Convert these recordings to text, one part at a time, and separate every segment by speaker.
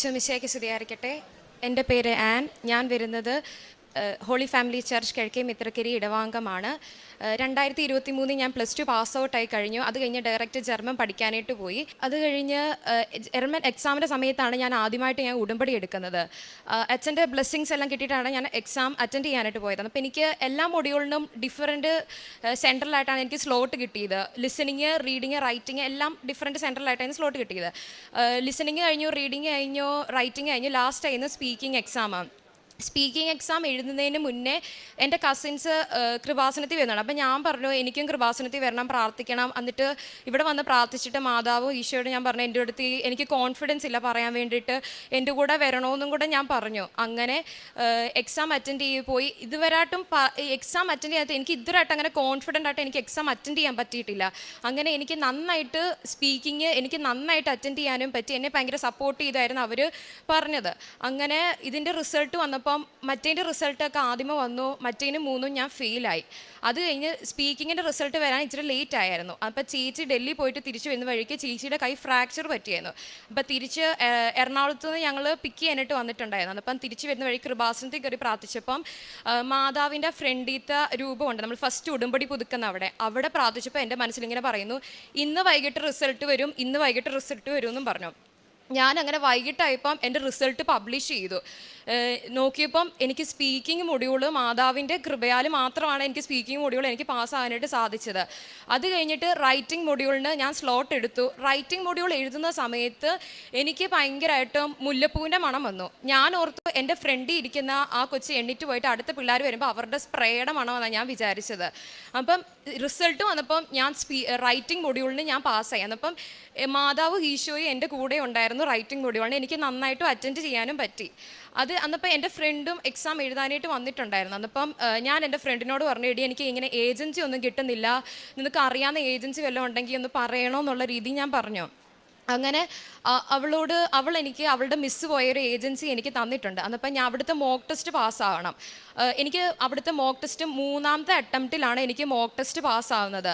Speaker 1: ശുമിശയ്ക്ക് സ്തുതിയായിരിക്കട്ടെ. എൻ്റെ പേര് ആൻ. ഞാൻ വരുന്നത് ഹോളി ഫാമിലി ചർച്ച് കിഴക്കേ മിത്രക്കരി ഇടവാംഗമാണ്. 2023 ഞാൻ +2 പാസ് ഔട്ടായി കഴിഞ്ഞു. അത് കഴിഞ്ഞ് ഡയറക്റ്റ് ജർമ്മൻ പഠിക്കാനായിട്ട് പോയി. അത് കഴിഞ്ഞ് ജർമ്മൻ എക്സാമിൻ്റെ സമയത്താണ് ഞാൻ ആദ്യമായിട്ട് ഉടമ്പടി എടുക്കുന്നത്. അച്ഛൻ്റെ ബ്ലെസ്സിങ്സ് എല്ലാം കിട്ടിയിട്ടാണ് ഞാൻ എക്സാം അറ്റൻഡ് ചെയ്യാനായിട്ട് പോയത്. അപ്പോൾ എനിക്ക് എല്ലാ മൊഡ്യൂളിനും ഡിഫറൻറ്റ് സെൻട്രലായിട്ടാണ് എനിക്ക് സ്ലോട്ട് കിട്ടിയത്. ലിസണിങ്, റീഡിങ്, റൈറ്റിങ് എല്ലാം ഡിഫറൻറ്റ് സെൻട്രലായിട്ടാണ് സ്ലോട്ട് കിട്ടിയത്. ലിസണിങ് കഴിഞ്ഞു, റീഡിങ് കഴിഞ്ഞു, റൈറ്റിങ് കഴിഞ്ഞു, ലാസ്റ്റ് ആയിരുന്നു സ്പീക്കിംഗ് എക്സാമാണ്. സ്പീക്കിംഗ് എക്സാം എഴുതുന്നതിന് മുന്നേ എൻ്റെ കസിൻസ് കൃപാസനത്തിൽ വരുന്നതാണ്. അപ്പം ഞാൻ പറഞ്ഞു എനിക്കും കൃപാസനത്തിൽ വരണം, പ്രാർത്ഥിക്കണം. എന്നിട്ട് ഇവിടെ വന്ന് പ്രാർത്ഥിച്ചിട്ട് മാതാവും ഈശോയോട് ഞാൻ പറഞ്ഞു എൻ്റെ അടുത്ത് എനിക്ക് കോൺഫിഡൻസ് ഇല്ല പറയാൻ വേണ്ടിയിട്ട്, എൻ്റെ കൂടെ വരണമെന്നും കൂടെ ഞാൻ പറഞ്ഞു. അങ്ങനെ എക്സാം അറ്റൻഡ് ചെയ്ത് പോയി. ഇതുവരായിട്ടും എക്സാം അറ്റൻഡ് ചെയ്യാത്ത എനിക്ക് ഇതുവരായിട്ട് അങ്ങനെ കോൺഫിഡൻ്റ് ആയിട്ട് എനിക്ക് എക്സാം അറ്റൻഡ് ചെയ്യാൻ പറ്റിയിട്ടില്ല. അങ്ങനെ എനിക്ക് നന്നായിട്ട് സ്പീക്കിങ് എനിക്ക് നന്നായിട്ട് അറ്റൻഡ് ചെയ്യാനും പറ്റി. എന്നെ ഭയങ്കര സപ്പോർട്ട് ചെയ്തായിരുന്നു അവർ പറഞ്ഞത്. അങ്ങനെ ഇതിൻ്റെ റിസൾട്ട് വന്നപ്പോൾ മറ്റേൻ്റെ റിസൾട്ടൊക്കെ ആദ്യമേ വന്നു, മറ്റേന് 3 ഞാൻ ഫെയിലായി. അത് കഴിഞ്ഞ് സ്പീക്കിങ്ങിൻ്റെ റിസൾട്ട് വരാൻ ഇച്ചിരി ലേറ്റ് ആയിരുന്നു. അപ്പോൾ ചേച്ചി ഡൽഹി പോയിട്ട് തിരിച്ച് വരുന്ന വഴിക്ക് ചേച്ചിയുടെ കൈ ഫ്രാക്ചർ പറ്റിയായിരുന്നു. അപ്പോൾ തിരിച്ച് എറണാകുളത്ത് നിന്ന് ഞങ്ങൾ പിക്ക് ചെയ്യാനായിട്ട് വന്നിട്ടുണ്ടായിരുന്നു. അപ്പം തിരിച്ച് വരുന്ന വഴി കൃപാസനത്തിൽ കയറി പ്രാർത്ഥിച്ചപ്പം മാതാവിൻ്റെ ഫ്രണ്ടിലത്തെ രൂപമുണ്ട്, നമ്മൾ ഫസ്റ്റ് ഉടമ്പടി പുതുക്കുന്ന അവിടെ പ്രാർത്ഥിച്ചപ്പോൾ എൻ്റെ മനസ്സിലിങ്ങനെ പറയുന്നു, ഇന്ന് വൈകിട്ട് റിസൾട്ട് വരും, ഇന്ന് വൈകിട്ട് റിസൾട്ട് വരും എന്നും പറഞ്ഞു. ഞാൻ അങ്ങനെ വൈകിട്ടായപ്പം എൻ്റെ റിസൾട്ട് പബ്ലിഷ് ചെയ്തു. നോക്കിയപ്പം എനിക്ക് സ്പീക്കിംഗ് മൊഡ്യൂൾ മാതാവിൻ്റെ കൃപയാൽ മാത്രമാണ് എനിക്ക് സ്പീക്കിംഗ് മൊഡ്യൂൾ എനിക്ക് പാസ്സാകാനായിട്ട് സാധിച്ചത്. അത് കഴിഞ്ഞിട്ട് റൈറ്റിംഗ് മൊഡ്യൂളിന് ഞാൻ സ്ലോട്ട് എടുത്തു. റൈറ്റിംഗ് മൊഡ്യൂൾ എഴുതുന്ന സമയത്ത് എനിക്ക് ഭയങ്കരമായിട്ടും മുല്ലപ്പൂവിൻ്റെ മണം വന്നു. ഞാൻ ഓർത്തു എൻ്റെ ഫ്രണ്ടിൽ ഇരിക്കുന്ന ആ കൊച്ച് എണ്ണിറ്റ് പോയിട്ട് അടുത്ത പിള്ളേർ വരുമ്പോൾ അവരുടെ സ്പ്രേയുടെ മണമെന്നാണ് ഞാൻ വിചാരിച്ചത്. അപ്പം റിസൾട്ട് വന്നപ്പം ഞാൻ റൈറ്റിംഗ് മൊഡ്യൂളിന് ഞാൻ പാസ്സായി. എന്നപ്പം മാതാവ് ഈശോയും എൻ്റെ കൂടെ ഉണ്ടായിരുന്നു റൈറ്റിംഗ് മൊഡ്യൂളിന്. എനിക്ക് നന്നായിട്ടും അറ്റൻഡ് ചെയ്യാനും പറ്റി. അന്നപ്പോൾ എൻ്റെ ഫ്രണ്ടും എക്സാം എഴുതാനായിട്ട് വന്നിട്ടുണ്ടായിരുന്നു. അന്നപ്പം ഞാൻ എൻ്റെ ഫ്രണ്ടിനോട് പറഞ്ഞു, എടി എനിക്ക് ഇങ്ങനെ ഏജൻസി ഒന്നും കിട്ടുന്നില്ല, നിനക്ക് അറിയാവുന്ന ഏജൻസി വല്ലതും ഉണ്ടെങ്കിൽ ഒന്ന് പറയണോ എന്നുള്ള രീതി ഞാൻ പറഞ്ഞു. അങ്ങനെ അവൾ എനിക്ക് അവളുടെ മിസ്സ് പോയൊരു ഏജൻസി എനിക്ക് തന്നിട്ടുണ്ട്. അന്നപ്പം ഞാൻ അവിടുത്തെ മോക്ക് ടെസ്റ്റ് പാസ്സാവണം. എനിക്ക് അവിടുത്തെ മോക്ക് ടെസ്റ്റ് 3ാമത്തെ അറ്റംപ്റ്റിലാണ് എനിക്ക് മോക്ക് ടെസ്റ്റ് പാസ്സാവുന്നത്.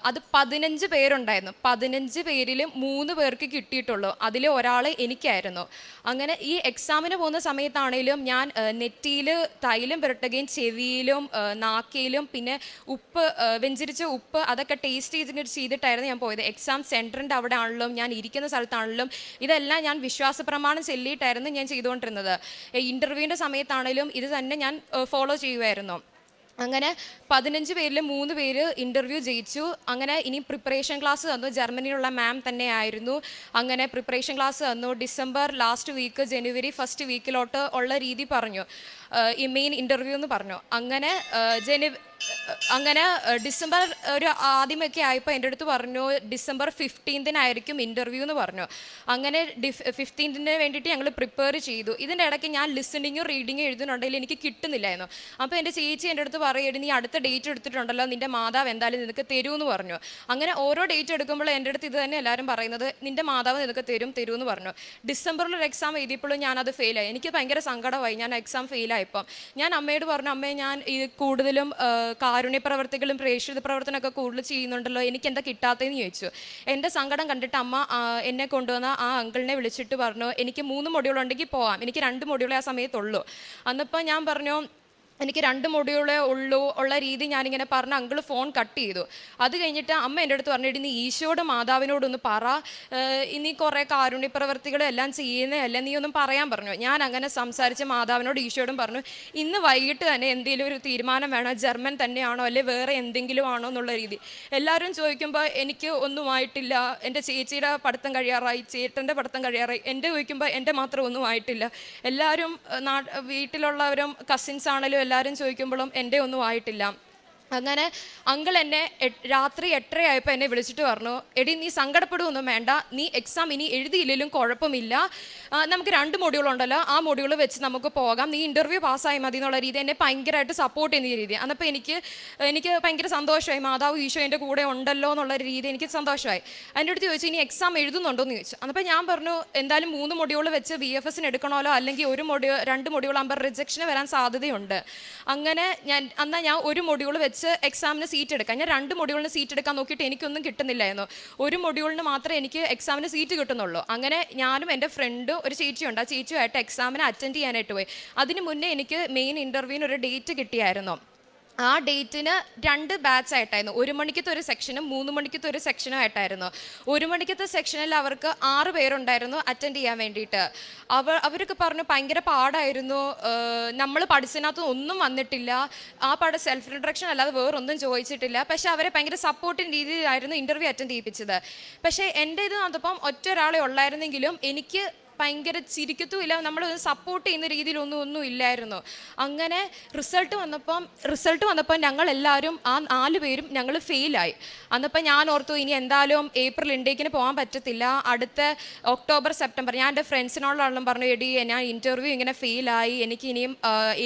Speaker 1: അത് 15 പേരുണ്ടായിരുന്നു. 15 പേരിൽ 3 പേർക്ക് കിട്ടിയിട്ടുള്ളൂ. അതിൽ ഒരാൾ എനിക്കായിരുന്നു. അങ്ങനെ ഈ എക്സാമിന് പോകുന്ന സമയത്താണെങ്കിലും ഞാൻ നെറ്റിയിൽ തൈലം പുരട്ടുകയും ചെവിയിലും നാക്കയിലും പിന്നെ ഉപ്പ്, വെഞ്ചരിച്ച ഉപ്പ് അതൊക്കെ ടേസ്റ്റ് ചെയ്തിട്ടായിരുന്നു ഞാൻ പോയത്. എക്സാം സെൻറ്ററിൻ്റെ അവിടെ ആണെങ്കിലും ഞാൻ ഇരിക്കുന്ന സ്ഥലത്താണെങ്കിലും ഇതെല്ലാം ഞാൻ വിശ്വാസ പ്രമാണം ചൊല്ലിയിട്ടായിരുന്നു ഞാൻ ചെയ്തുകൊണ്ടിരുന്നത്. ഇൻ്റർവ്യൂവിൻ്റെ സമയത്താണെങ്കിലും ഇത് തന്നെ ഞാൻ ഫോളോ ചെയ്യുമായിരുന്നു. അങ്ങനെ 15 പേരിൽ 3 പേര് ഇൻ്റർവ്യൂ ജയിച്ചു. അങ്ങനെ ഇനി പ്രിപ്പറേഷൻ ക്ലാസ് തന്നു. ജർമ്മനിയിലുള്ള മാം തന്നെ ആയിരുന്നു. അങ്ങനെ പ്രിപ്പറേഷൻ ക്ലാസ് തന്നു. ഡിസംബർ ലാസ്റ്റ് വീക്ക് ജനുവരി ഫസ്റ്റ് വീക്കിലോട്ട് ഉള്ള രീതി പറഞ്ഞു, ഈ മെയിൻ ഇൻ്റർവ്യൂ എന്ന് പറഞ്ഞു. അങ്ങനെ ഡിസംബർ ഒരു ആദ്യമൊക്കെ ആയപ്പോൾ എൻ്റെ അടുത്ത് പറഞ്ഞു ഡിസംബർ 15-നായിരിക്കും ഇൻ്റർവ്യൂ എന്ന് പറഞ്ഞു. അങ്ങനെ 15-ന് വേണ്ടിയിട്ട് ഞങ്ങൾ പ്രിപ്പയർ ചെയ്തു. ഇതിൻ്റെ ഇടയ്ക്ക് ഞാൻ ലിസണിങ്ങും റീഡിങ്ങും എഴുതുന്നുണ്ടെങ്കിൽ എനിക്ക് കിട്ടുന്നില്ലായിരുന്നു. അപ്പോൾ എൻ്റെ ചേച്ചി എൻ്റെ അടുത്ത് പറയുകയാണ്, നീ അടുത്ത ഡേറ്റ് എടുത്തിട്ടുണ്ടല്ലോ, നിൻ്റെ മാതാവ് എന്തായാലും നിനക്ക് തരുമെന്ന് പറഞ്ഞു. അങ്ങനെ ഓരോ ഡേറ്റ് എടുക്കുമ്പോൾ എൻ്റെ അടുത്ത് ഇത് തന്നെ എല്ലാവരും പറയുന്നത്, നിൻ്റെ മാതാവ് നിനക്ക് തരുമെന്ന് പറഞ്ഞു. ഡിസംബറിൽ ഒരു എക്സാം എഴുതിയപ്പോഴും ഞാനത് ഫെയിലായി. എനിക്ക് ഭയങ്കര സങ്കടമായി. ഞാൻ എക്സാം ഫെയിലായപ്പം ഞാൻ അമ്മയോട് പറഞ്ഞു, അമ്മേ ഞാൻ ഈ കൂടുതലും കാരുണ്യ പ്രവർത്തികളും പ്രേക്ഷിത പ്രവർത്തനമൊക്കെ കൂടുതൽ ചെയ്യുന്നുണ്ടല്ലോ, എനിക്ക് എന്താ കിട്ടാത്തതെന്ന് ചോദിച്ചു. എൻ്റെ സങ്കടം കണ്ടിട്ട് അമ്മ എന്നെ കൊണ്ടുവന്ന ആ അങ്കിളിനെ വിളിച്ചിട്ട് പറഞ്ഞു, എനിക്ക് 3 മൊഡ്യൂൾ ഉണ്ടെങ്കിൽ പോവാം, എനിക്ക് 2 മൊഡ്യൂളേ ആ സമയത്തുള്ളൂ. അന്നിപ്പോൾ ഞാൻ പറഞ്ഞു എനിക്ക് 2 മൊഡ്യൂളേ ഉള്ളൂ ഉള്ള രീതി ഞാനിങ്ങനെ പറഞ്ഞ് അങ്കിൾ ഫോൺ കട്ട് ചെയ്തു. അത് കഴിഞ്ഞിട്ട് അമ്മ എൻ്റെ അടുത്ത് പറഞ്ഞിട്ട് നീ ഈശോയുടെ മാതാവിനോടൊന്ന് പറ, ഇനി കുറേ കാരുണ്യ പ്രവർത്തികളും എല്ലാം ചെയ്യുന്നതല്ല, നീ ഒന്നും പറയാൻ പറഞ്ഞു. ഞാൻ അങ്ങനെ സംസാരിച്ച് മാതാവിനോട് ഈശോയോടും പറഞ്ഞു, ഇന്ന് വൈകിട്ട് തന്നെ എന്തെങ്കിലും ഒരു തീരുമാനം വേണം, ജർമ്മൻ തന്നെയാണോ അല്ലെ വേറെ എന്തെങ്കിലും ആണോ എന്നുള്ള രീതി. എല്ലാവരും ചോദിക്കുമ്പോൾ എനിക്ക് ഒന്നും ആയിട്ടില്ല, എൻ്റെ ചേച്ചിയുടെ പഠിത്തം കഴിയാറായി, ചേട്ടൻ്റെ പഠിത്തം കഴിയാറായി. എൻ്റെ ചോദിക്കുമ്പോൾ എൻ്റെ മാത്രം ഒന്നും ആയിട്ടില്ല. എല്ലാവരും വീട്ടിലുള്ളവരും കസിൻസ് ആണെങ്കിലും എല്ലാവരും ചോദിക്കുമ്പോഴും എൻ്റെ ഒന്നും ആയിട്ടില്ല. അങ്ങനെ അങ്കിൾ എന്നെ രാത്രി 8:30 എന്നെ വിളിച്ചിട്ട് പറഞ്ഞു, എടി നീ സങ്കടപ്പെടുകയൊന്നും വേണ്ട, നീ എക്സാം ഇനി എഴുതിയില്ലെങ്കിലും കുഴപ്പമില്ല, നമുക്ക് 2 മൊഡ്യൂളുണ്ടല്ലോ, ആ മൊഡ്യൂൾ വെച്ച് നമുക്ക് പോകാം, നീ ഇൻ്റർവ്യൂ പാസ്സായി മതി എന്നുള്ള രീതി എന്നെ ഭയങ്കരമായിട്ട് സപ്പോർട്ട് ചെയ്യുന്ന രീതി. അന്നപ്പോൾ എനിക്ക് ഭയങ്കര സന്തോഷമായി, മാതാവ് ഈശോ എൻ്റെ കൂടെ ഉണ്ടല്ലോ എന്നുള്ള രീതി എനിക്ക് സന്തോഷമായി. എൻ്റെ അടുത്ത് ചോദിച്ചു, ഇനി എക്സാം എഴുതുന്നുണ്ടോ എന്ന് ചോദിച്ചു. അന്നപ്പോൾ ഞാൻ പറഞ്ഞു, എന്തായാലും 3 മൊഡ്യൂൾ വെച്ച് BFSന് എടുക്കണമല്ലോ, അല്ലെങ്കിൽ 2 മൊഡ്യൂൾ ആകുമ്പോൾ റിജക്ഷന് വരാൻ സാധ്യതയുണ്ട്. അങ്ങനെ ഞാൻ 1 മൊഡ്യൂൾ വെച്ച് എക്സാമിന് സീറ്റ് എടുക്കാം. ഞാൻ 2 മൊഡ്യൂളിന് സീറ്റ് എടുക്കാൻ നോക്കിയിട്ട് എനിക്കൊന്നും കിട്ടുന്നില്ലായിരുന്നു. 1 മൊഡ്യൂളിന് മാത്രമേ എനിക്ക് എക്സാമിന് സീറ്റ് കിട്ടുന്നുള്ളൂ. അങ്ങനെ ഞാനും എൻ്റെ ഫ്രണ്ടും ഒരു ചേച്ചിയുണ്ട്. ആ ചേച്ചിയുമായിട്ട് എക്സാമിന് അറ്റൻഡ് ചെയ്യാനായിട്ട് പോയി. അതിന് മുന്നേ എനിക്ക് മെയിൻ ഇൻ്റർവ്യൂവിന് ഒരു ഡേറ്റ് കിട്ടിയായിരുന്നു. ആ ഡേറ്റിന് 2 ബാച്ച് ആയിട്ടായിരുന്നു. 1 മണിക്കത്തെ ഒരു സെക്ഷനും 3 മണിക്കത്തെ ഒരു സെക്ഷനും ആയിട്ടായിരുന്നു. 1 മണിക്കത്തെ സെക്ഷനിൽ അവർക്ക് 6 പേരുണ്ടായിരുന്നു അറ്റൻഡ് ചെയ്യാൻ വേണ്ടിയിട്ട്. അവരൊക്കെ പറഞ്ഞു ഭയങ്കര പാടായിരുന്നു, നമ്മൾ പഠിച്ചതിനകത്ത് ഒന്നും വന്നിട്ടില്ല, ആ പാട് സെൽഫ് ഇൻട്രഡക്ഷൻ അല്ലാതെ വേറൊന്നും ചോദിച്ചിട്ടില്ല. പക്ഷേ അവരെ ഭയങ്കര സപ്പോർട്ടിങ് രീതിയിലായിരുന്നു ഇൻ്റർവ്യൂ അറ്റൻഡ് ചെയ്യിപ്പിച്ചത്. പക്ഷേ എൻ്റെ ഇത് നടന്നപ്പം ഒറ്റ ഒരാളെ ഉള്ളായിരുന്നെങ്കിലും എനിക്ക് ഭയങ്കര ചിരിക്കത്തുമില്ല, നമ്മൾ സപ്പോർട്ട് ചെയ്യുന്ന രീതിയിലൊന്നും ഇല്ലായിരുന്നു. അങ്ങനെ റിസൾട്ട് വന്നപ്പം ഞങ്ങളെല്ലാവരും ആ 4 പേരും ഞങ്ങൾ ഫെയിലായി. അന്നപ്പം ഞാൻ ഓർത്തു ഇനി എന്തായാലും ഏപ്രിൽ ഇൻടേക്കിന് പോകാൻ പറ്റത്തില്ല, അടുത്ത ഒക്ടോബർ സെപ്റ്റംബർ. ഞാൻ എൻ്റെ ഫ്രണ്ട്സിനോടെല്ലാം പറഞ്ഞു, എടി ഞാൻ ഇൻ്റർവ്യൂ ഇങ്ങനെ ഫെയിലായി, എനിക്കിനിയും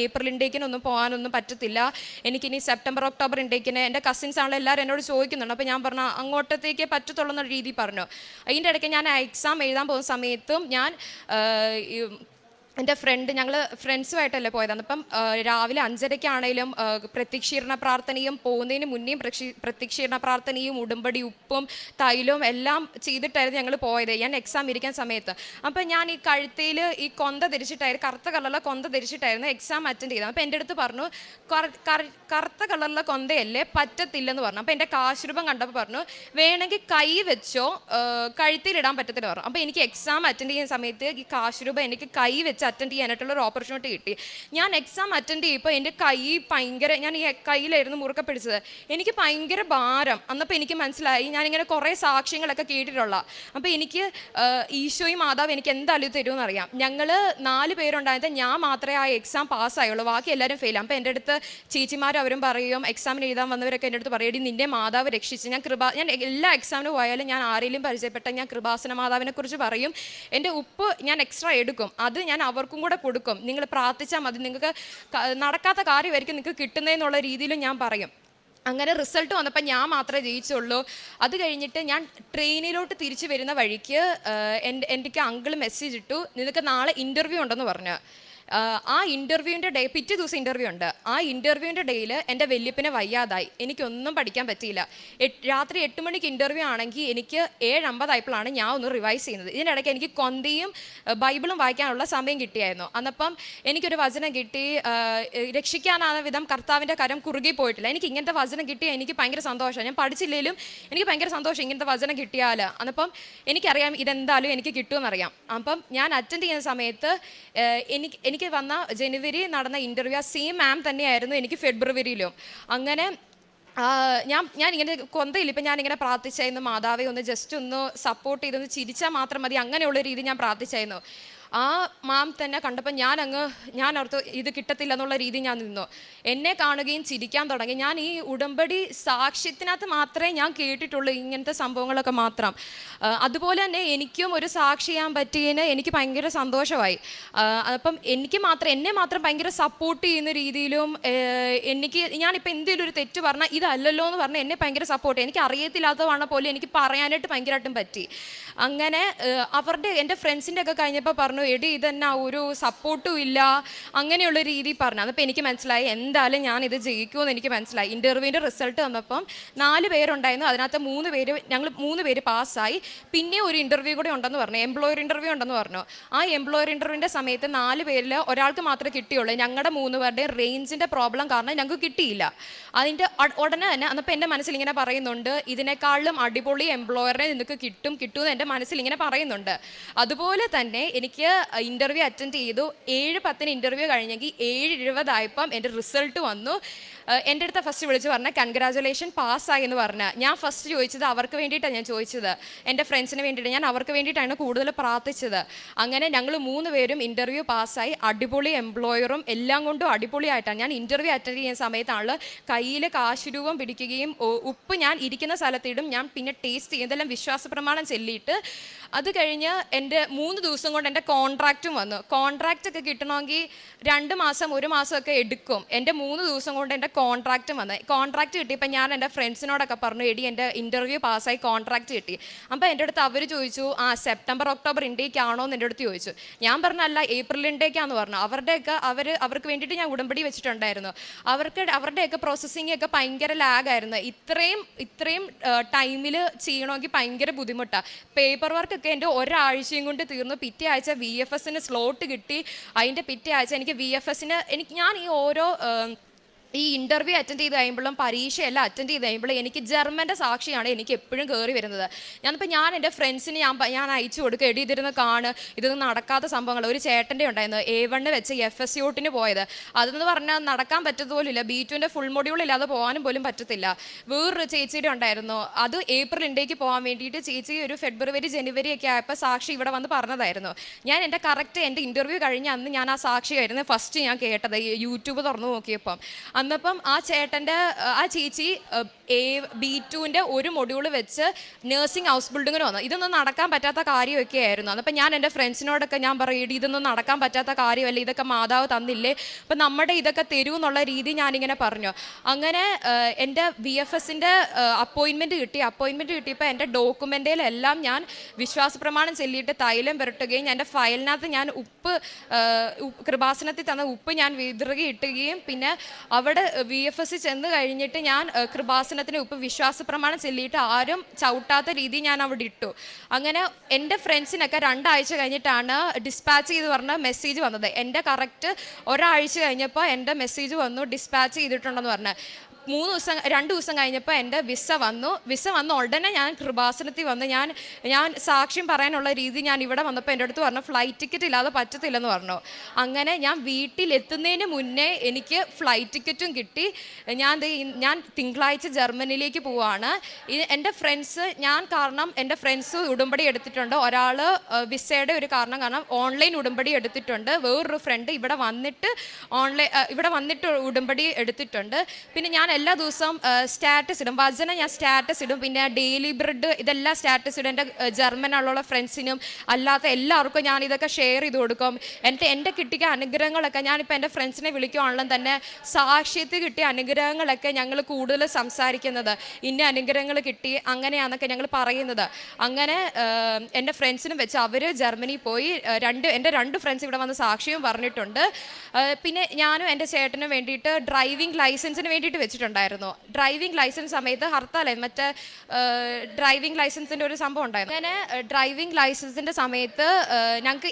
Speaker 1: ഏപ്രിൽ ഇൻടേക്കിനൊന്നും പോകാനൊന്നും പറ്റത്തില്ല, എനിക്കിനി സെപ്റ്റംബർ ഒക്ടോബർ ഇൻടേക്കിന്. എൻ്റെ കസിൻസ് ആണെങ്കിലും എല്ലാവരും എന്നോട് ചോദിക്കുന്നുണ്ട്. അപ്പോൾ ഞാൻ പറഞ്ഞു അങ്ങോട്ടത്തേക്കേ പറ്റത്തുള്ളൂ എന്ന രീതി പറഞ്ഞു. അതിൻ്റെ ഇടയ്ക്ക് ഞാൻ എക്സാം എഴുതാൻ പോകുന്ന സമയത്തും ഞാൻ എൻ്റെ ഞങ്ങൾ ഫ്രണ്ട്സുമായിട്ടല്ലേ പോയതാണ്. അപ്പം രാവിലെ 5:30-ക്കാണേലും പ്രത്യക്ഷീകരണ പ്രാർത്ഥനയും പോകുന്നതിന് മുന്നേയും പ്രത്യക്ഷീകരണ പ്രാർത്ഥനയും ഉടുമ്പടി ഉപ്പും തൈലവും എല്ലാം ചെയ്തിട്ടായിരുന്നു ഞങ്ങൾ പോയത് ഞാൻ എക്സാം ഇരിക്കാൻ സമയത്ത്. അപ്പം ഞാൻ ഈ കഴുത്തയിൽ ഈ കൊന്ത ധരിച്ചിട്ടായിരുന്നു, കറുത്ത കളറിലെ കൊന്ത ധരിച്ചിട്ടായിരുന്നു എക്സാം അറ്റൻഡ് ചെയ്തത്. അപ്പോൾ എൻ്റെ അടുത്ത് പറഞ്ഞു കറുത്ത കളറിലെ കൊന്തയല്ലേ പറ്റത്തില്ലെന്ന് പറഞ്ഞു. അപ്പോൾ എൻ്റെ കാശുരൂപം കണ്ടപ്പോൾ പറഞ്ഞു വേണമെങ്കിൽ കൈ വെച്ചോ, കഴുത്തിലിടാൻ പറ്റത്തില്ല പറഞ്ഞു. അപ്പോൾ എനിക്ക് എക്സാം അറ്റൻഡ് ചെയ്യുന്ന സമയത്ത് ഈ കാശുരൂപം എനിക്ക് കൈ വെച്ച് അറ്റൻഡ് ചെയ്യാനായിട്ടുള്ള ഒരു ഓപ്പർച്യൂണിറ്റി കിട്ടി. ഞാൻ എക്സാം അറ്റൻഡ് ചെയ്യുമ്പോൾ എൻ്റെ കൈ ഭയങ്കര, ഞാൻ ഈ കയ്യിലായിരുന്നു മുറുക്കെ പിടിച്ചത്, എനിക്ക് ഭയങ്കര ഭാരം. അന്നപ്പോൾ എനിക്ക് മനസ്സിലായി ഞാനിങ്ങനെ കുറേ സാക്ഷ്യങ്ങളൊക്കെ കേട്ടിട്ടുള്ള. അപ്പോൾ എനിക്ക് ഈശോയും മാതാവ് എനിക്ക് എന്തായാലും തരുമെന്നറിയാം. ഞങ്ങൾ 4 പേരുണ്ടായത് ഞാൻ മാത്രമേ ആ എക്സാം പാസ്സായുള്ളൂ, ബാക്കി എല്ലാവരും ഫെയിലാണ്. അപ്പോൾ എൻ്റെ അടുത്ത് ചേച്ചിമാരും അവരും പറയും, എക്സാമിന് എഴുതാൻ വന്നവരൊക്കെ എൻ്റെ അടുത്ത് പറയും, നിന്നെ മാതാവ് രക്ഷിച്ച്. ഞാൻ എല്ലാ എക്സാമിന് പോയാലും ഞാൻ ആരെങ്കിലും പരിചയപ്പെട്ട ഞാൻ കൃപാസന മാതാവിനെ കുറിച്ച് പറയും. എൻ്റെ ഉപ്പ് ഞാൻ എക്സ്ട്രാ എടുക്കും, അത് ഞാൻ അവർക്കും കൂടെ കൊടുക്കും, നിങ്ങൾ പ്രാർത്ഥിച്ചാൽ മതി, നിങ്ങൾക്ക് നടക്കാത്ത കാര്യമായിരിക്കും നിങ്ങൾക്ക് കിട്ടുന്നതെന്നുള്ള രീതിയിലും ഞാൻ പറയും. അങ്ങനെ റിസൾട്ട് വന്നപ്പോൾ ഞാൻ മാത്രമേ ജയിച്ചുള്ളൂ. അത് കഴിഞ്ഞിട്ട് ഞാൻ ട്രെയിനിലോട്ട് തിരിച്ചു വരുന്ന വഴിക്ക് എനിക്ക് അങ്കിൾ മെസ്സേജ് ഇട്ടു, നിനക്ക് നാളെ ഇൻ്റർവ്യൂ ഉണ്ടെന്ന് പറഞ്ഞു. ആ ഇൻ്റർവ്യൂവിൻ്റെ ഡേ, പിറ്റേ ദിവസം ഇൻ്റർവ്യൂ ഉണ്ട്. ആ ഇൻ്റർവ്യൂവിൻ്റെ ഡേയിൽ എൻ്റെ വല്യപ്പനെ വയ്യാതായി, എനിക്കൊന്നും പഠിക്കാൻ പറ്റിയില്ല. രാത്രി 8 മണിക്ക് ഇൻ്റർവ്യൂ ആണെങ്കിൽ എനിക്ക് 7:50 ആയപ്പോഴാണ് ഞാൻ ഒന്ന് റിവൈസ് ചെയ്യുന്നത്. ഇതിനിടയ്ക്ക് എനിക്ക് കൊന്തയും ബൈബിളും വായിക്കാനുള്ള സമയം കിട്ടിയായിരുന്നു. അന്നപ്പം എനിക്കൊരു വചനം കിട്ടി, രക്ഷിക്കാനാണ് വിധം കർത്താവിൻ്റെ കരം കുറുകി പോയിട്ടില്ല. എനിക്ക് ഇങ്ങനത്തെ വചനം കിട്ടിയാൽ എനിക്ക് ഭയങ്കര സന്തോഷമാണ്. ഞാൻ പഠിച്ചില്ലെങ്കിലും എനിക്ക് ഭയങ്കര സന്തോഷം ഇങ്ങനത്തെ വചനം കിട്ടിയാൽ. അന്നപ്പം എനിക്കറിയാം ഇതെന്തായാലും എനിക്ക് കിട്ടുമെന്നറിയാം. അപ്പം ഞാൻ അറ്റൻഡ് ചെയ്യുന്ന സമയത്ത് എനിക്ക് വന്ന ജനുവരി നടന്ന ഇൻ്റർവ്യൂ ആ സെയിം മാം തന്നെയായിരുന്നു എനിക്ക് ഫെബ്രുവരിയിലും. അങ്ങനെ ഞാൻ ഇങ്ങനെ കൊന്തയില്ല, ഇപ്പം ഞാനിങ്ങനെ പ്രാർത്ഥിച്ചായിരുന്നു, മാതാവെ ഒന്ന് ജസ്റ്റ് ഒന്ന് സപ്പോർട്ട് ചെയ്തൊന്ന് ചിരിച്ചാൽ മാത്രം മതി, അങ്ങനെയുള്ള രീതി ഞാൻ പ്രാർത്ഥിച്ചായിരുന്നു. ആ മാം തന്നെ കണ്ടപ്പോൾ ഞാൻ ഓർത്തു ഇത് കിട്ടത്തില്ല എന്നുള്ള രീതി ഞാൻ നിന്നു. എന്നെ കാണുകയും ചിരിക്കാൻ തുടങ്ങി. ഞാൻ ഈ ഉടമ്പടി സാക്ഷ്യത്തിനകത്ത് മാത്രമേ ഞാൻ കേട്ടിട്ടുള്ളൂ ഇങ്ങനത്തെ സംഭവങ്ങളൊക്കെ മാത്രം. അതുപോലെ തന്നെ എനിക്കും ഒരു സാക്ഷി ചെയ്യാൻ പറ്റിയതിന് എനിക്ക് ഭയങ്കര സന്തോഷമായി. അപ്പം എന്നെ മാത്രം ഭയങ്കര സപ്പോർട്ട് ചെയ്യുന്ന രീതിയിലും ഞാനിപ്പോൾ എന്തെങ്കിലും ഒരു തെറ്റ് പറഞ്ഞാൽ ഇതല്ലല്ലോ എന്ന് പറഞ്ഞാൽ എന്നെ ഭയങ്കര സപ്പോർട്ട്, എനിക്ക് അറിയത്തില്ലാത്തതാണ് പോലും എനിക്ക് പറയാനായിട്ട് ഭയങ്കരമായിട്ടും പറ്റി. അങ്ങനെ എൻ്റെ ഫ്രണ്ട്സിൻ്റെ ഒക്കെ കഴിഞ്ഞപ്പോൾ പറഞ്ഞു, എടി ഇതെന്നാ ഒരു സപ്പോർട്ടും ഇല്ല, അങ്ങനെയുള്ള രീതി പറഞ്ഞു. അതപ്പോൾ എനിക്ക് മനസ്സിലായി എന്തായാലും ഞാൻ ഇത് ജയിക്കുമെന്ന് എനിക്ക് മനസ്സിലായി. ഇൻ്റർവ്യൂവിൻ്റെ റിസൾട്ട് വന്നപ്പം 4 പേരുണ്ടായിരുന്നു, അതിനകത്ത് 3 പേര് പാസ്സായി. പിന്നെ ഒരു ഇൻ്റർവ്യൂ കൂടെ ഉണ്ടെന്ന് പറഞ്ഞു, എംപ്ലോയർ ഇൻ്റർവ്യൂ ഉണ്ടെന്ന് പറഞ്ഞു. ആ എംപ്ലോയർ ഇൻ്റർവ്യൂവിൻ്റെ സമയത്ത് 4 പേരിൽ ഒരാൾക്ക് മാത്രമേ കിട്ടിയുള്ളൂ. ഞങ്ങളുടെ 3 പേരുടെയും റേഞ്ചിൻ്റെ പ്രോബ്ലം കാരണം ഞങ്ങൾക്ക് കിട്ടിയില്ല. അതിൻ്റെ ഉടനെ തന്നെ അന്നപ്പോൾ എൻ്റെ മനസ്സിൽ ഇങ്ങനെ പറയുന്നുണ്ട്, ഇതിനേക്കാളും അടിപൊളി എംപ്ലോയറിനെ നിനക്ക് കിട്ടുമെന്ന് എൻ്റെ മനസ്സിൽ ഇങ്ങനെ പറയുന്നുണ്ട്. അതുപോലെ തന്നെ എനിക്ക് ഇൻ്റർവ്യൂ അറ്റൻഡ് ചെയ്തു. 7:10 ഇൻ്റർവ്യൂ കഴിഞ്ഞെങ്കിൽ 7:20 ആയപ്പം എൻ്റെ റിസൾട്ട് വന്നു. എൻ്റെ അടുത്ത് ഫസ്റ്റ് വിളിച്ച് പറഞ്ഞാൽ കൺഗ്രാജുലേഷൻ പാസ്സായി എന്ന് പറഞ്ഞാൽ ഞാൻ ഫസ്റ്റ് ചോദിച്ചത് അവർക്ക് വേണ്ടിയിട്ടാണ്. ഞാൻ ചോദിച്ചത് എൻ്റെ ഫ്രണ്ട്സിന് വേണ്ടിയിട്ട്, ഞാൻ അവർക്ക് വേണ്ടിയിട്ടാണ് കൂടുതൽ പ്രാർത്ഥിച്ചത്. അങ്ങനെ ഞങ്ങൾ 3 പേരും ഇൻ്റർവ്യൂ പാസ്സായി. അടിപൊളി എംപ്ലോയറും എല്ലാം കൊണ്ടും അടിപൊളിയായിട്ടാണ്. ഞാൻ ഇൻ്റർവ്യൂ അറ്റൻഡ് ചെയ്യുന്ന സമയത്താണ് കയ്യിൽ കാശുരൂപം പിടിക്കുകയും ഉപ്പ് ഞാൻ ഇരിക്കുന്ന സ്ഥലത്തിടും, ഞാൻ പിന്നെ ടേസ്റ്റ് ചെയ്യും, ഇതെല്ലാം വിശ്വാസ പ്രമാണം ചൊല്ലിയിട്ട്. അത് കഴിഞ്ഞ് എൻ്റെ 3 ദിവസം കൊണ്ട് എൻ്റെ കോൺട്രാക്റ്റും വന്നു. കോൺട്രാക്റ്റ് ഒക്കെ കിട്ടണമെങ്കിൽ 2 മാസം 1 മാസമൊക്കെ എടുക്കും. എൻ്റെ 3 ദിവസം കൊണ്ട് എൻ്റെ കോൺട്രാക്റ്റും വന്നു. കോൺട്രാക്റ്റ് കിട്ടിയപ്പോൾ ഞാൻ എൻ്റെ ഫ്രണ്ട്സിനോടൊക്കെ പറഞ്ഞു, എടി എൻ്റെ ഇൻ്റർവ്യൂ പാസ്സായി, കോൺട്രാക്റ്റ് കിട്ടി. അപ്പോൾ എൻ്റെ അടുത്ത് അവർ ചോദിച്ചു, സെപ്റ്റംബർ ഒക്ടോബർ ഇൻടേക്ക് ആണോ എന്ന് എൻ്റെ അടുത്ത് ചോദിച്ചു. ഞാൻ പറഞ്ഞല്ല, ഏപ്രിൽ ഇൻടേക്കാന്ന് പറഞ്ഞു. അവർക്ക് വേണ്ടിയിട്ട് ഞാൻ ഉടമ്പടി വെച്ചിട്ടുണ്ടായിരുന്നു. അവരുടെയൊക്കെ പ്രോസസ്സിംഗ് ഒക്കെ ഭയങ്കര ലാഗായിരുന്നു. ഇത്രയും ടൈമിൽ ചെയ്യണമെങ്കിൽ ഭയങ്കര ബുദ്ധിമുട്ടാണ്. പേപ്പർ വർക്ക് അതൊക്കെ എൻ്റെ ഒരാഴ്ചയും കൊണ്ട് തീർന്നു. പിറ്റേ ആഴ്ച VFSന് സ്ലോട്ട് കിട്ടി. അതിൻ്റെ പിറ്റേ ആഴ്ച എനിക്ക് VFSന് ഞാൻ ഈ ഓരോ ഈ ഇൻ്റർവ്യൂ അറ്റൻഡ് ചെയ്ത് കഴിയുമ്പോഴും പരീക്ഷയെല്ലാം അറ്റൻഡ് ചെയ്ത് കഴിയുമ്പോഴും എനിക്ക് ജർമ്മൻ്റെ സാക്ഷിയാണ് എനിക്ക് എപ്പോഴും കയറി വരുന്നത്. ഞാൻ എൻ്റെ ഫ്രണ്ട്സിന് ഞാൻ അയച്ചു കൊടുക്കുക, എഴുതിയിരുന്ന് ഇതൊന്നും നടക്കാത്ത സംഭവങ്ങൾ. ഒരു ചേട്ടൻ്റെ ഉണ്ടായിരുന്നു A1 വെച്ച് FSCOട്ടിന് പോയത്. അതെന്ന് പറഞ്ഞാൽ നടക്കാൻ പറ്റത്തുപോലില്ല. B2ൻ്റെ ഫുൾ മൊഡ്യൂൾ ഇല്ലാതെ പോകാനും പോലും പറ്റത്തില്ല. വേറൊരു ചേച്ചിയുടെ ഉണ്ടായിരുന്നു, അത് ഏപ്രിൽ ഇന്ത്യക്ക് പോകാൻ വേണ്ടിയിട്ട് ചേച്ചി ഒരു ഫെബ്രുവരി ജനുവരി ഒക്കെ ആയപ്പോൾ സാക്ഷി ഇവിടെ വന്ന് പറഞ്ഞതായിരുന്നു. ഞാൻ എൻ്റെ ഇൻ്റർവ്യൂ കഴിഞ്ഞ അന്ന് ഞാൻ ആ സാക്ഷിയായിരുന്നു ഫസ്റ്റ് ഞാൻ കേട്ടത് യൂട്യൂബ് തുറന്നു നോക്കിയപ്പം. അന്നപ്പം ആ ചേച്ചി B2ൻ്റെ ഒരു മൊഡ്യൂൾ വെച്ച് നഴ്സിംഗ് ഹൗസ് ബിൽഡിങ്ങിന് വന്നു. ഇതൊന്നും നടക്കാൻ പറ്റാത്ത കാര്യമൊക്കെ ആയിരുന്നു. അന്നപ്പം ഞാൻ എൻ്റെ ഫ്രണ്ട്സിനോടൊക്കെ ഞാൻ പറയും, ഇതൊന്നും നടക്കാൻ പറ്റാത്ത കാര്യമല്ല, ഇതൊക്കെ മാതാവ് തന്നില്ലേ, അപ്പം നമ്മുടെ ഇതൊക്കെ തരൂ എന്നുള്ള രീതി ഞാനിങ്ങനെ പറഞ്ഞു. അങ്ങനെ എൻ്റെ VFSൻ്റെ അപ്പോയിൻമെൻറ്റ് കിട്ടിയപ്പോൾ എൻ്റെ ഡോക്യുമെൻറ്റിലെല്ലാം ഞാൻ വിശ്വാസ പ്രമാണം ചൊല്ലിയിട്ട് തൈലം പുരട്ടുകയും എൻ്റെ ഫയലിനകത്ത് ഞാൻ കൃപാസനത്തിൽ തന്ന ഉപ്പ് ഞാൻ വിതറുകയും ഇട്ടുകയും പിന്നെ അവിടെ VFS ചെന്ന് കഴിഞ്ഞിട്ട് ഞാൻ കൃപാസനത്തിന് ഉപ്പ് വിശ്വാസ പ്രമാണം ചൊല്ലിയിട്ട് ആരും ചവിട്ടാത്ത രീതി ഞാൻ അവിടെ ഇട്ടു. അങ്ങനെ എൻ്റെ ഫ്രണ്ട്സിനൊക്കെ 2 ആഴ്ച കഴിഞ്ഞിട്ടാണ് ഡിസ്പാച്ച് ചെയ്ത് പറഞ്ഞ മെസ്സേജ് വന്നത്. എൻ്റെ കറക്റ്റ് ഒരാഴ്ച കഴിഞ്ഞപ്പോൾ എൻ്റെ മെസ്സേജ് വന്നു ഡിസ്പാച്ച് ചെയ്തിട്ടുണ്ടെന്ന് പറഞ്ഞ്. 2 ദിവസം കഴിഞ്ഞപ്പോൾ എൻ്റെ വിസ വന്നു ഉടനെ ഞാൻ കൃപാസനത്തിൽ വന്ന് ഞാൻ സാക്ഷ്യം പറയാനുള്ള രീതി ഞാൻ ഇവിടെ വന്നപ്പോൾ എൻ്റെ അടുത്ത് പറഞ്ഞു ഫ്ലൈറ്റ് ടിക്കറ്റ് ഇല്ലാതെ പറ്റത്തില്ലെന്ന് പറഞ്ഞു. അങ്ങനെ ഞാൻ വീട്ടിലെത്തുന്നതിന് മുന്നേ എനിക്ക് ഫ്ലൈറ്റ് ടിക്കറ്റും കിട്ടി. ഞാൻ തിങ്കളാഴ്ച ജർമ്മനിയിലേക്ക് പോവുകയാണ്. എൻ്റെ ഫ്രണ്ട്സ് എൻ്റെ ഫ്രണ്ട്സ് ഉടമ്പടി എടുത്തിട്ടുണ്ട്. ഒരാൾ വിസയുടെ ഒരു കാരണം ഓൺലൈൻ ഉടമ്പടി എടുത്തിട്ടുണ്ട്. വേറൊരു ഫ്രണ്ട് ഇവിടെ വന്നിട്ട് ഉടമ്പടി എടുത്തിട്ടുണ്ട്. പിന്നെ ഞാൻ എല്ലാ ദിവസവും സ്റ്റാറ്റസ് ഇടും, വചനം ഞാൻ സ്റ്റാറ്റസ് ഇടും. പിന്നെ ഡെയിലി ബ്രെഡ് ഇതെല്ലാം സ്റ്റാറ്റസ് ഇടും. എൻ്റെ ജർമ്മനുള്ള ഫ്രണ്ട്സിനും അല്ലാത്ത എല്ലാവർക്കും ഞാൻ ഇതൊക്കെ ഷെയർ ചെയ്ത് കൊടുക്കും. എൻ്റെ കിട്ടിയ അനുഗ്രഹങ്ങളൊക്കെ ഞാനിപ്പോൾ എൻ്റെ ഫ്രണ്ട്സിനെ വിളിക്കുവാണെങ്കിലും തന്നെ സാക്ഷ്യത്തിൽ കിട്ടിയ അനുഗ്രഹങ്ങളൊക്കെ ഞങ്ങൾ കൂടുതൽ സംസാരിക്കുന്നത്, ഇന്ന അനുഗ്രഹങ്ങൾ കിട്ടി അങ്ങനെയാണെന്നൊക്കെ ഞങ്ങൾ പറയുന്നത്. അങ്ങനെ എൻ്റെ ഫ്രണ്ട്സിനും വെച്ച് അവർ ജർമ്മനി പോയി. എൻ്റെ 2 ഫ്രണ്ട്സ് ഇവിടെ വന്ന് സാക്ഷ്യവും പറഞ്ഞിട്ടുണ്ട്. പിന്നെ ഞാനും എൻ്റെ ചേട്ടനും വേണ്ടിയിട്ട് ഡ്രൈവിംഗ് ലൈസൻസിന് വേണ്ടിയിട്ട് വെച്ചിട്ടുണ്ടായിരുന്നു. ഡ്രൈവിംഗ് ലൈസൻസ് സമയത്ത് ഹർത്താലായിരുന്നു. മറ്റേ ഡ്രൈവിംഗ് ലൈസൻസിൻ്റെ ഒരു സംഭവം ഉണ്ടായിരുന്നു. അങ്ങനെ ഡ്രൈവിംഗ് ലൈസൻസിൻ്റെ സമയത്ത് ഞങ്ങൾക്ക്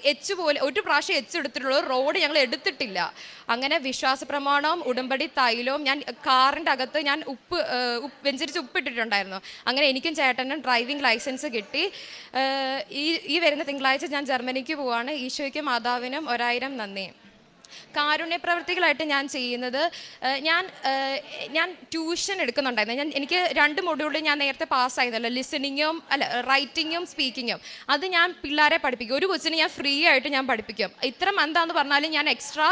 Speaker 1: ഒരു പ്രാവശ്യം എടുത്തിട്ടുള്ളൂ, റോഡ് ഞങ്ങൾ എടുത്തിട്ടില്ല. അങ്ങനെ വിശ്വാസ പ്രമാണവും ഉടമ്പടി തൈലവും ഞാൻ കാറിൻ്റെ അകത്ത് ഞാൻ വെഞ്ചരിച്ച് ഉപ്പിട്ടിട്ടുണ്ടായിരുന്നു. അങ്ങനെ എനിക്കും ചേട്ടനും ഡ്രൈവിംഗ് ലൈസൻസ് കിട്ടി. ഈ വരുന്ന തിങ്കളാഴ്ച ഞാൻ ജർമ്മനിക്ക് പോവാണ്. ഈശോയ്ക്കും മാതാവിനും 1000 നന്ദി. കാരുണ്യ പ്രവൃത്തികളായിട്ട് ഞാൻ ചെയ്യുന്നത്, ഞാൻ ട്യൂഷൻ എടുക്കുന്നുണ്ടായിരുന്നു. എനിക്ക് 2 മൊഡ്യൂളിൽ ഞാൻ നേരത്തെ പാസ്സായതല്ലോ, റൈറ്റിങ്ങും സ്പീക്കിങ്ങും. അത് ഞാൻ പിള്ളേരെ പഠിപ്പിക്കും. ഒരു കൊച്ചിന് ഞാൻ ഫ്രീ ആയിട്ട് ഞാൻ പഠിപ്പിക്കും. ഇത്ര മന്താന്ന് പറഞ്ഞാലും ഞാൻ എക്സ്ട്രാ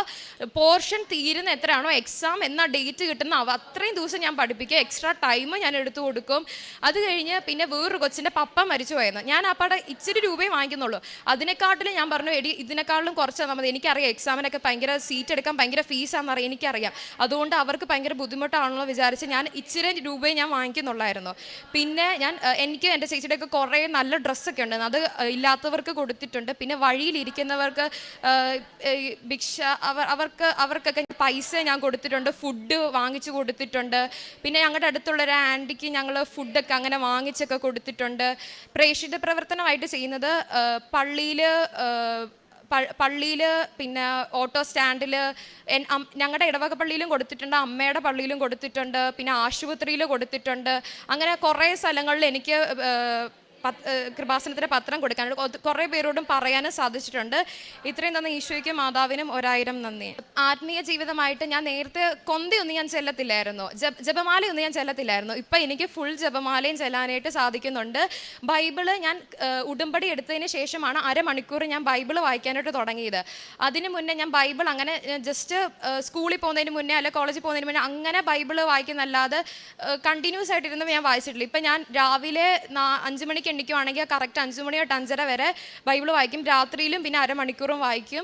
Speaker 1: പോർഷൻ തീരുന്ന എത്രയാണോ എക്സാം എന്ന ഡേറ്റ് കിട്ടുന്ന അത്രയും ദിവസം ഞാൻ പഠിപ്പിക്കും. എക്സ്ട്രാ ടൈം ഞാൻ എടുത്തു കൊടുക്കും. അത് കഴിഞ്ഞ് പിന്നെ വേറൊരു കൊച്ചിൻ്റെ പപ്പ മരിച്ചു പോയിരുന്നു. ഞാൻ അപ്പാടെ ഇച്ചിരി രൂപയെ വാങ്ങിക്കുന്നുള്ളൂ. അതിനെക്കാട്ടിലും ഞാൻ പറഞ്ഞു, ഇതിനെക്കാട്ടിലും കുറച്ച് തന്നാൽ മതി. എനിക്കറിയാം എക്സാമിനൊക്കെ ഭയങ്കര സീറ്റ് എടുക്കാൻ ഭയങ്കര ഫീസാണെന്നറിയാം, എനിക്കറിയാം. അതുകൊണ്ട് അവർക്ക് ഭയങ്കര ബുദ്ധിമുട്ടാണല്ലോ വിചാരിച്ച് ഞാൻ ഇച്ചിരി രൂപയെ ഞാൻ വാങ്ങിക്കുന്നുള്ളായിരുന്നു. പിന്നെ എനിക്ക് എൻ്റെ ചേച്ചിയുടെയൊക്കെ കുറേ നല്ല ഡ്രസ്സൊക്കെ ഉണ്ട്, അത് ഇല്ലാത്തവർക്ക് കൊടുത്തിട്ടുണ്ട്. പിന്നെ വഴിയിലിരിക്കുന്നവർക്ക് അവർക്കൊക്കെ പൈസ ഞാൻ കൊടുത്തിട്ടുണ്ട്, ഫുഡ് വാങ്ങിച്ചു കൊടുത്തിട്ടുണ്ട്. പിന്നെ ഞങ്ങളുടെ അടുത്തുള്ളൊരു ആൻറ്റിക്ക് ഞങ്ങൾ ഫുഡൊക്കെ അങ്ങനെ വാങ്ങിച്ചൊക്കെ കൊടുത്തിട്ടുണ്ട്. പ്രേക്ഷിത പ്രവർത്തനമായിട്ട് ചെയ്യുന്നത് പള്ളിയിൽ, പിന്നെ ഓട്ടോ സ്റ്റാൻഡിൽ, ഞങ്ങളുടെ ഇടവക പള്ളിയിലും കൊടുത്തിട്ടുണ്ട്, അമ്മയുടെ പള്ളിയിലും കൊടുത്തിട്ടുണ്ട്, പിന്നെ ആശുപത്രിയിൽ കൊടുത്തിട്ടുണ്ട്. അങ്ങനെ കുറേ സ്ഥലങ്ങളിൽ എനിക്ക് കൃപാസനത്തിൻ്റെ പത്രം കൊടുക്കാനുണ്ട്. കുറേ പേരോടും പറയാനും സാധിച്ചിട്ടുണ്ട്. ഇത്രയും നന്ദി ഈശോയ്ക്കും മാതാവിനും 1000 നന്ദി. ആത്മീയ ജീവിതമായിട്ട് ഞാൻ നേരത്തെ കൊന്തയൊന്നും ഞാൻ ചെല്ലത്തില്ലായിരുന്നു, ജപമാലയൊന്നും ഞാൻ ചെല്ലത്തില്ലായിരുന്നു. ഇപ്പം എനിക്ക് ഫുൾ ജപമാലയും ചെല്ലാനായിട്ട് സാധിക്കുന്നുണ്ട്. ബൈബിള് ഞാൻ ഉടമ്പടി എടുത്തതിന് ശേഷമാണ് അരമണിക്കൂർ ഞാൻ ബൈബിള് വായിക്കാനായിട്ട് തുടങ്ങിയത്. അതിന് മുന്നേ ഞാൻ ബൈബിൾ അങ്ങനെ ജസ്റ്റ് സ്കൂളിൽ പോകുന്നതിന് മുന്നേ അല്ലെ കോളേജിൽ പോകുന്നതിന് മുന്നേ അങ്ങനെ ബൈബിള് വായിക്കുന്നല്ലാതെ കണ്ടിന്യൂസ് ആയിട്ടിരുന്ന് ഞാൻ വായിച്ചിട്ടില്ല. ഇപ്പം ഞാൻ രാവിലെ 5 മണിക്ക് എണ്ണിക്കുവാണെങ്കിൽ കറക്റ്റ് 5 മണി തൊട്ട് 5:30 വരെ ബൈബിൾ വായിക്കും. രാത്രിയിലും പിന്നെ അരമണിക്കൂറും വായിക്കും.